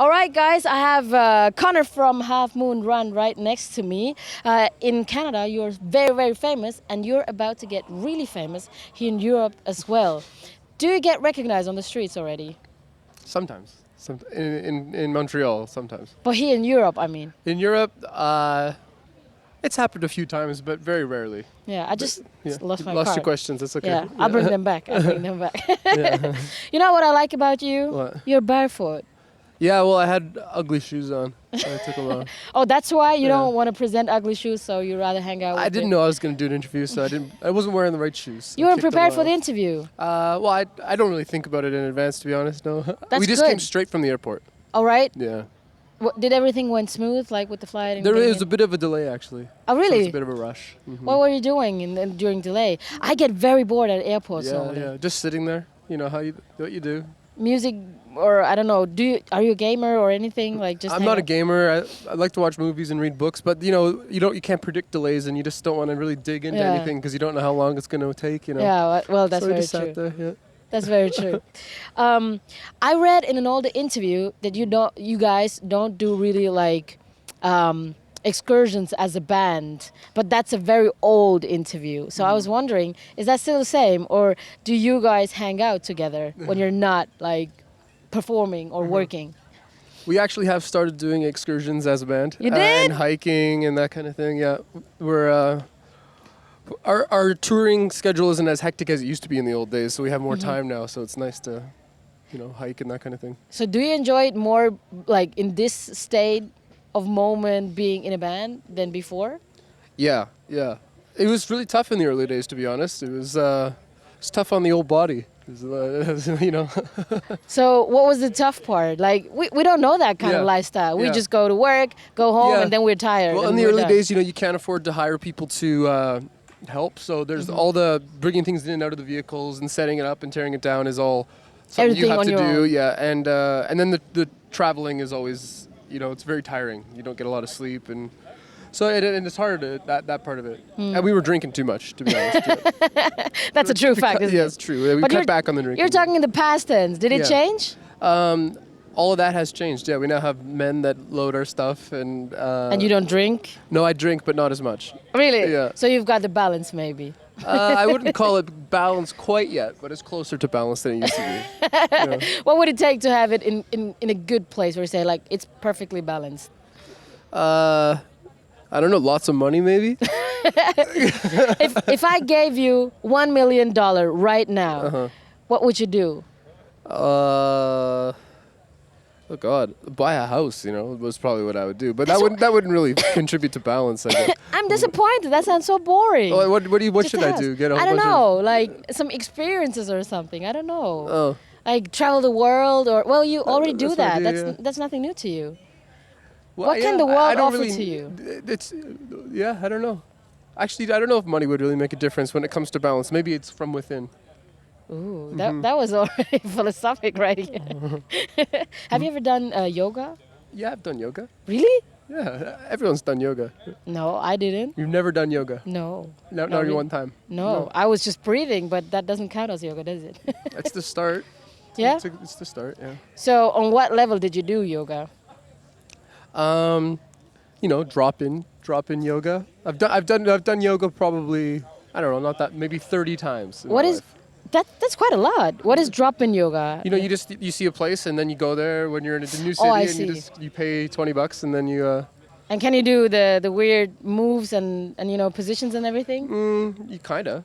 All right, guys, I have Connor from Half Moon Run right next to me. In Canada, you're very, very famous, and you're about to get really famous here in Europe as well. Do you get recognized on the streets already? Sometimes. In Montreal, sometimes. But here in Europe, I mean. In Europe, it's happened a few times, but very rarely. Yeah, I just lost my Lost card. your questions, that's okay. Yeah, I'll bring them back. Yeah. You know what I like about you? What? You're barefoot. Yeah, well, I had ugly shoes on. So I took them off. Oh, that's why you Yeah. don't want to present ugly shoes, so you rather hang out with I didn't know I was going to do an interview, so I wasn't wearing the right shoes. You I weren't kicked them prepared for the off. interview. Well, I don't really think about it in advance, to be honest, no. That's We just good. came straight from the airport. All right. Yeah. Did everything went smooth, like with the flight? And There getting was a in? bit of a delay, actually. Oh, So it was really? a bit of a rush. Mhm. What were you doing during delay? I get very bored at airports Yeah, normally. yeah. Just sitting there, you know, what you do. Music, or I don't know. Are you a gamer or anything? Like just. I'm hang not a out? gamer. I like to watch movies and read books, but you can't predict delays, and you just don't want to really dig into Yeah. anything because you don't know how long it's going to take. You know. Yeah, well, that's so we very just sat true. there. Yeah. That's very true. I read in an older interview that you guys don't do really like excursions as a band, but that's a very old interview. So I was wondering, is that still the same, or do you guys hang out together when you're not like performing or working? We actually have started doing excursions as a band. You did? And hiking and that kind of thing. Yeah, we're. Our touring schedule isn't as hectic as it used to be in the old days, so we have more time now. So it's nice to, hike and that kind of thing. So do you enjoy it more like in this state of moment being in a band than before? Yeah, yeah. It was really tough in the early days, to be honest. It was tough on the old body. So what was the tough part? Like we don't know that kind of Yeah. lifestyle. We Yeah. just go to work, go home, Yeah. and then we're tired. Well, and in the we're early done. days, you can't afford to hire people to help. So there's all the bringing things in and out of the vehicles and setting it up and tearing it down is all something Everything you have on to your do. own. Yeah, and then the traveling is always, it's very tiring. You don't get a lot of sleep, and so and it's hard that part of it. And we were drinking too much, to be honest. That's a true fact, isn't Yeah, it? it's true. We But cut back on the drinking. You're talking in the past tense. Did it Yeah. change? All of that has changed. Yeah, we now have men that load our stuff, and And you don't drink? no, I drink, but not as much. Really? Yeah. So you've got the balance, maybe. I wouldn't call it balanced quite yet, but it's closer to balance than it used to be. What would it take to have it in a good place where you say, like, it's perfectly balanced? I don't know, lots of money maybe? If I gave you $1 million right now, what would you do? Oh God, buy a house, was probably what I would do. But that wouldn't really contribute to balance, I guess. I'm disappointed. That sounds so boring. Well, what Just should a I house. do? Get a whole I don't bunch know, like some experiences or something. I don't know. Oh. Like travel the world, or well, you already do that's an that. idea, yeah. That's nothing new to you. Well, What can yeah, the world I don't offer really, to you? I don't know. Actually, I don't know if money would really make a difference when it comes to balance. Maybe it's from within. Ooh, that was already philosophic, right? Have you ever done yoga? Yeah, I've done yoga. Really? Yeah, everyone's done yoga. No, I didn't. You've never done yoga? No. No, Not not really. one time. No, I was just breathing, but that doesn't count as yoga, does it? That's the start. Yeah? It's the start, yeah. So on what level did you do yoga? Drop in yoga. I've done yoga probably, I don't know, not that, maybe 30 times. In What my is life. that's quite a lot. What is drop-in yoga? You see a place and then you go there when you're in a new city Oh, I and see. you pay $20 and then you And can you do the weird moves and positions and everything? you kinda,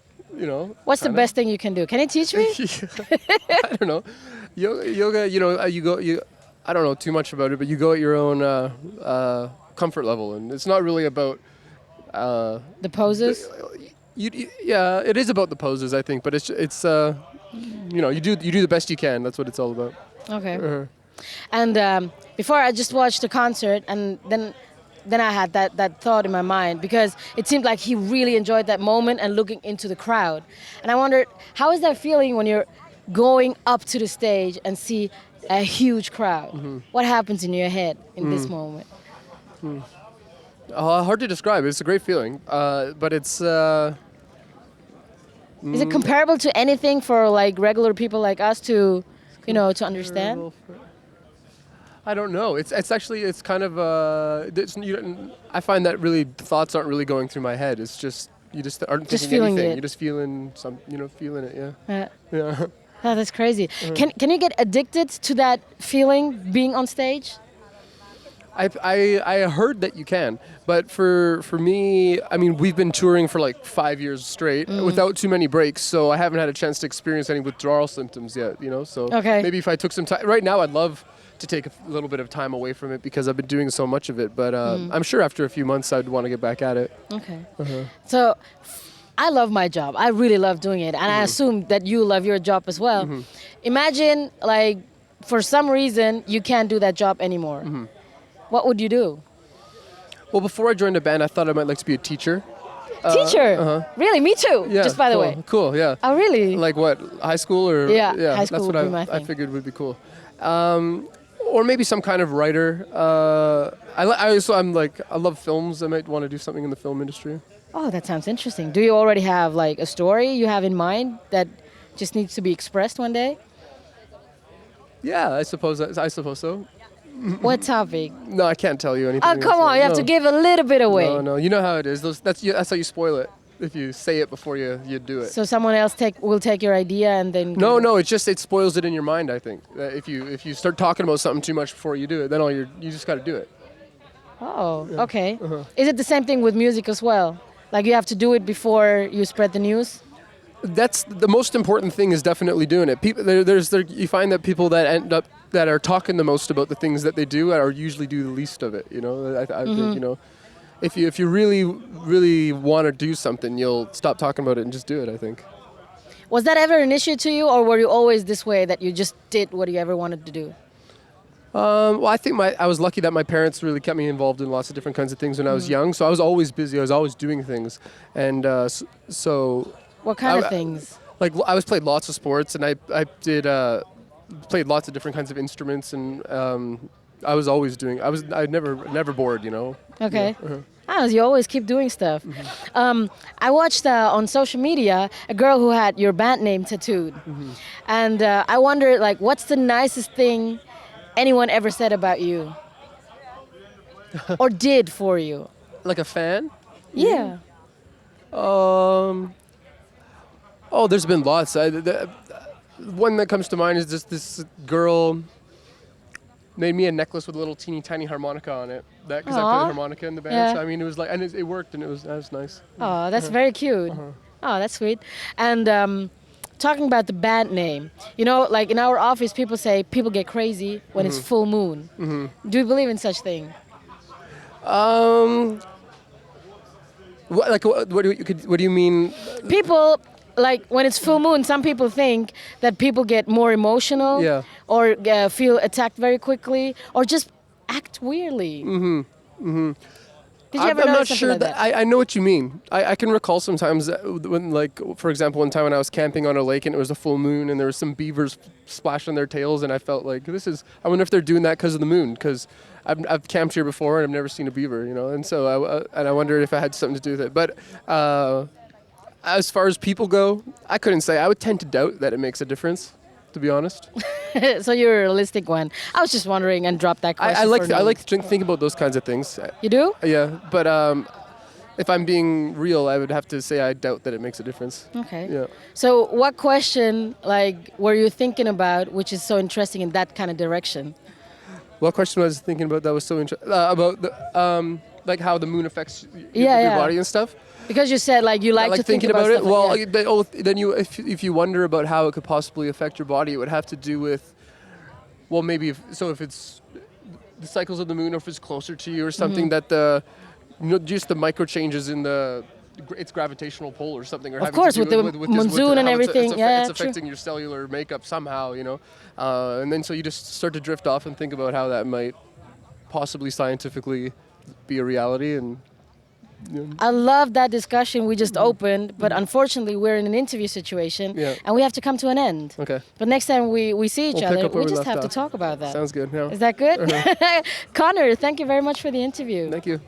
What's the best thing you can do? Can you teach me? I don't know. Yoga, I don't know too much about it, but you go at your own comfort level, and it's not really about. The poses? Yeah, it is about the poses, I think, but it's you do the best you can. That's what it's all about. Okay. And before I just watched the concert, and then I had that thought in my mind, because it seemed like he really enjoyed that moment and looking into the crowd. And I wondered, how is that feeling when you're going up to the stage and see a huge crowd? What happens in your head in this moment? Hard to describe. It's a great feeling, but it's. Is it comparable to anything for like regular people like us to understand? I don't know. It's actually it's kind of I find that really thoughts aren't really going through my head. It's just you just aren't Just thinking feeling anything. it. You're just feeling feeling it. Yeah. Yeah. Oh, that's crazy. Can you get addicted to that feeling being on stage? I heard that you can, but for me, I mean, we've been touring for like 5 years straight without too many breaks, so I haven't had a chance to experience any withdrawal symptoms yet. So Okay. maybe if I took some time, right now I'd love to take a little bit of time away from it because I've been doing so much of it. But I'm sure after a few months I'd want to get back at it. Okay. So I love my job. I really love doing it, and I assume that you love your job as well. Imagine, like, for some reason you can't do that job anymore. What would you do? Well, before I joined a band, I thought I might like to be a teacher. Teacher? Really? Me too. Yeah, Just by the cool, way. Cool, yeah. Oh, really? Like what? High school or Yeah, high school that's what would be my I thing. figured would be cool. Or maybe some kind of writer. I love films. I might want to do something in the film industry. Oh, that sounds interesting. Do you already have like a story you have in mind that just needs to be expressed one day? Yeah, I suppose so. What topic? No, I can't tell you anything. Oh, come on. You have to give a little bit away. No, you know how it is. That's how you spoil it. If you say it before you do it. So someone else will take your idea and then... No, it spoils it in your mind, I think. If you start talking about something too much before you do it, then you just got to do it. Oh, okay. Is it the same thing with music as well? Like you have to do it before you spread the news? That's the most important thing is definitely doing it. People, you find that people that are talking the most about the things that they do are usually do the least of it. I think if you really want to do something, you'll stop talking about it and just do it. I think. Was that ever an issue to you, or were you always this way that you just did what you ever wanted to do? Well, I think I was lucky that my parents really kept me involved in lots of different kinds of things when I was young. So I was always busy. I was always doing things, and so. What kind of things? Like I played lots of sports, and I did played lots of different kinds of instruments, and I was always doing. I never bored. Okay. Yeah. Oh, you always keep doing stuff. I watched on social media a girl who had your band name tattooed, and I wondered, like, what's the nicest thing anyone ever said about you, or did for you? Like a fan? Yeah. Oh, there's been lots. One that comes to mind is just this girl made me a necklace with a little teeny tiny harmonica on it. Because I played harmonica in the band. Yeah. So I mean, it was like, and it worked, and that was nice. Oh, that's very cute. Oh, that's sweet. And talking about the band name, like in our office, people say people get crazy when it's full moon. Do you believe in such thing? What do you mean? People, like when it's full moon, some people think that people get more emotional, Yeah. or feel attacked very quickly, or just act weirdly. Did you ever I'm notice not something sure like that? I know what you mean. I can recall sometimes that when, like, for example, one time when I was camping on a lake and it was a full moon and there was some beavers splashing their tails, and I felt like I wonder if they're doing that because of the moon, because I've camped here before and I've never seen a beaver, and so I wondered if it had something to do with it. But as far as people go, I couldn't say. I would tend to doubt that it makes a difference, to be honest. So you're a realistic one. I was just wondering and dropped that question. I like to think about those kinds of things. You do? Yeah, but if I'm being real, I would have to say I doubt that it makes a difference. Okay. Yeah. So what question, like, were you thinking about, which is so interesting in that kind of direction? What question was I thinking about that was so interesting? About the, like how the moon affects your body and stuff? Because you said, like, you like to think about it. stuff Well, like that. then if you wonder about how it could possibly affect your body, it would have to do with, well, maybe if it's the cycles of the moon, or if it's closer to you or something, that just the micro changes in its gravitational pull or something. Or of course, with the monsoon and everything. It's affecting your cellular makeup somehow, and then so you just start to drift off and think about how that might possibly scientifically be a reality. And I love that discussion we just opened, but unfortunately we're in an interview situation, and we have to come to an end. Okay. But next time we see each other, we just have to off. talk about that. Sounds good. Yeah. Is that good? Conner, thank you very much for the interview. Thank you.